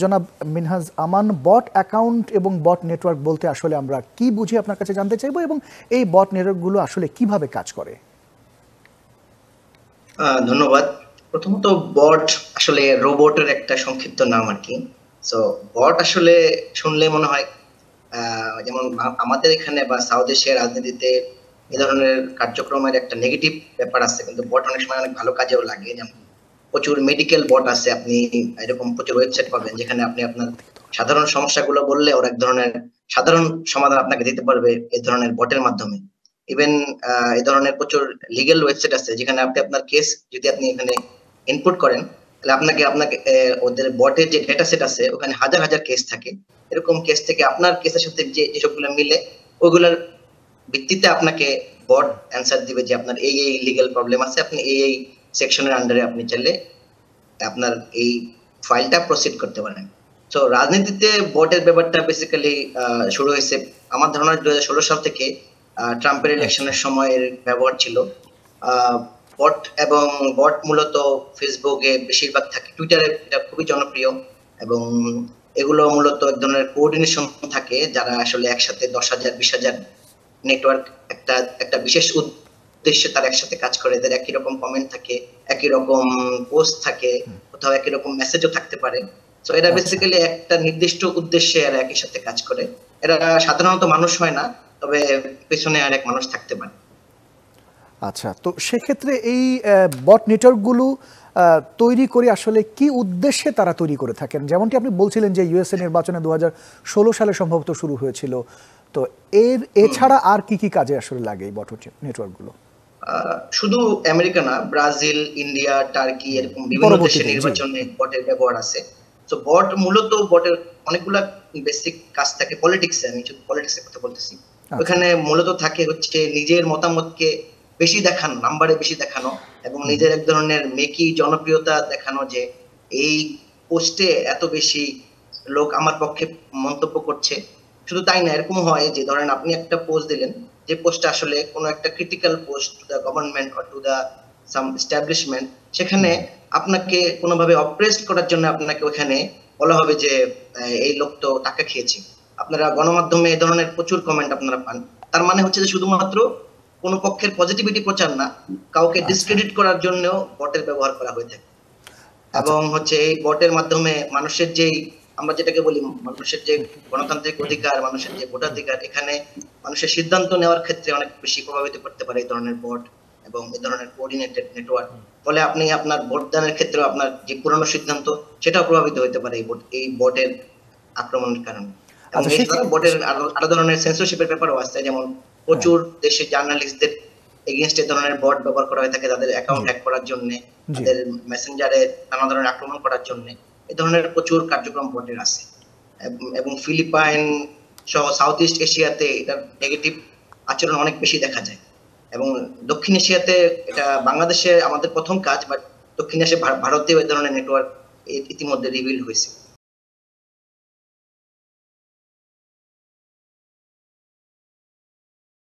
জনাব মিনহাজ আমান, বট অ্যাকাউন্ট এবং বট নেটওয়ার্ক বলতে আসলে আমরা কি বুঝি আপনার কাছে জানতে চাইবো, এবং এই বট নেটওয়ার্কগুলো আসলে কিভাবে কাজ করে? ধন্যবাদ। প্রথমত বট আসলে রোবটের একটা সংক্ষিপ্ত নাম আর কি। সো বট আসলে শুনলে মনে হয় যেমন আমাদের এখানে বা সাউথ এশিয়ার রাজনীতিতে এই ধরনের কার্যক্রমের একটা নেগেটিভ ব্যাপার আছে, কিন্তু বট অনেক সময় অনেক ভালো কাজেও লাগে। যেমন প্রচুর মেডিকেল বট আছে, আপনি এরকম প্রচুর ওয়েবসাইট পাবেন যেখানে আপনি আপনার সাধারণ সমস্যাগুলো বললে ওরা এক ধরনের সাধারণ সমাধান আপনাকে দিতে পারবে এই ধরনের বটের মাধ্যমে। ইভেন এই ধরনের প্রচুর লিগ্যাল ওয়েবসাইট আছে যেখানে আপনি আপনার কেস যদি আপনি এখানে ইনপুট করেন, তাহলে আপনাকে আপনাকে ওদের বটের যে ডেটা সেট আছে ওখানে হাজার হাজার কেস থাকে। এরকম কেস থেকে আপনার কেসের সাথে যে যেসবগুলো মিলে ওগুলোর ভিত্তিতে আপনাকে বট অ্যান্সার দিবে যে আপনার এই এই লিগ্যাল প্রবলেম আছে, আপনি এই এই সেকশনের আন্ডারে আপনি চাইলে আপনার এই ফাইলটা প্রসিড করতে পারেন। তো রাজনীতিতে বটের ব্যাপারটা বেসিক্যালি শুরু হয়েছে আমার ধারণা 2016 সাল থেকে। ট্রাম্পের ইলেকশনের সময়ের ব্যবহার ছিল। বট এবং বট মূলত ফেসবুকে বেশিরভাগ থাকে, টুইটারে এটা খুবই জনপ্রিয়, এবং এগুলো মূলত এক ধরনের কোঅর্ডিনেশন থাকে যারা আসলে একসাথে 10,000 20,000 নেটওয়ার্ক একটা একটা বিশেষ উদ্দেশ্যে তারা একসাথে কাজ করে। এদের একই রকম কমেন্ট থাকে, একই রকম পোস্ট থাকে, কোথাও একই রকম মেসেজও থাকতে পারে। তো এরা বেসিক্যালি একটা নির্দিষ্ট উদ্দেশ্যে এরা একই সাথে কাজ করে। এরা সাধারণত মানুষ হয় না, তবে পেছনে আর এক মানুষ থাকতে পারে। আচ্ছা, তো সেক্ষেত্রে এই বট নেটওয়ার্কগুলো তৈরি করে আসলে কি উদ্দেশ্যে তারা তৈরি করে থাকেন? যেমনটি আপনি বলছিলেন যে ইউএসএ নির্বাচনে 2016 সালে সম্ভবত শুরু হয়েছিল, তো এছাড়া আর কি কি কাজে আসলে লাগে এই বট নেটওয়ার্কগুলো? শুধু আমেরিকা না, ব্রাজিল, ইন্ডিয়া, টার্কি এরকম বিভিন্ন দেশে নির্বাচনে বটের ব্যবহার আছে। তো বট মূলত বটের অনেকগুলা বেসিক কাজ থাকে পলিটিক্সে, আমি শুধু পলিটিক্সের কথা বলতেছি। ওখানে মূলত থাকে হচ্ছে নিজের মতামতকে বেশি দেখানো, নাম্বারে বেশি দেখানো, এবং নিজের এক ধরনের মেকি জনপ্রিয়তা দেখানো যে এই পোস্টে এত বেশি লোক আমার পক্ষে মন্তব্য করছে। শুধু তাই না, এরকম হয় যে ধরেন আপনি একটা পোস্ট দিলেন, যে পোস্টটা আসলে কোনো একটা critical post to the government or to the some establishment, সেখানে আপনাকে কোনোভাবে অপ্রেসড করার জন্য আপনাকে ওখানে বলা হবে যে এই লোক তো টাকা খেয়েছে। আপনারা গণমাধ্যমে এই ধরনের প্রচুর কমেন্ট আপনারা পান। তার মানে হচ্ছে যে শুধুমাত্র কোন পক্ষের পজিটিভিটি প্রচার না, কাউকে ডিসক্রেডিট করার জন্য বটের ব্যবহার করা হয়ে থাকে। এবং হচ্ছে এই বটের মাধ্যমে মানুষের যেই আমরা যেটাকে বলি মানুষের যে গণতান্ত্রিক অধিকার, মানুষের যে ভোটাধিকার, এখানে মানুষের সিদ্ধান্ত নেওয়ার ক্ষেত্রে অনেক বেশি প্রভাবিত করতে পারে এই ধরনের বট এবং এই ধরনের কোঅর্ডিনেটেড নেটওয়ার্ক। ফলে আপনি আপনার ভোটদানের ক্ষেত্রে আপনার যে পুরনো সিদ্ধান্ত সেটাও প্রভাবিত হতে পারে এই বটের আক্রমণের কারণে। এবং এছাড়া বটের আরো ধরনের সেন্সরশিপের ব্যাপারও আছে, যেমন প্রচুর দেশে জার্নালিস্টদের এগেইনস্ট এই ধরনের বট ব্যবহার করা হয়ে থাকে তাদের অ্যাকাউন্ট হ্যাক করার জন্য, তাদের মেসেঞ্জারে নানা ধরনের আক্রমণ করার জন্য। এই ধরনের প্রচুর কার্যক্রম বটের আছে। এবং ফিলিপাইন সহ সাউথ ইস্ট এশিয়াতে এটা নেগেটিভ আচরণ অনেক বেশি দেখা যায়, এবং দক্ষিণ এশিয়াতে এটা বাংলাদেশে আমাদের প্রথম কাজ, বাট দক্ষিণ এশিয়া ভারতেও এই ধরনের নেটওয়ার্ক ইতিমধ্যে রিভিল হয়েছে।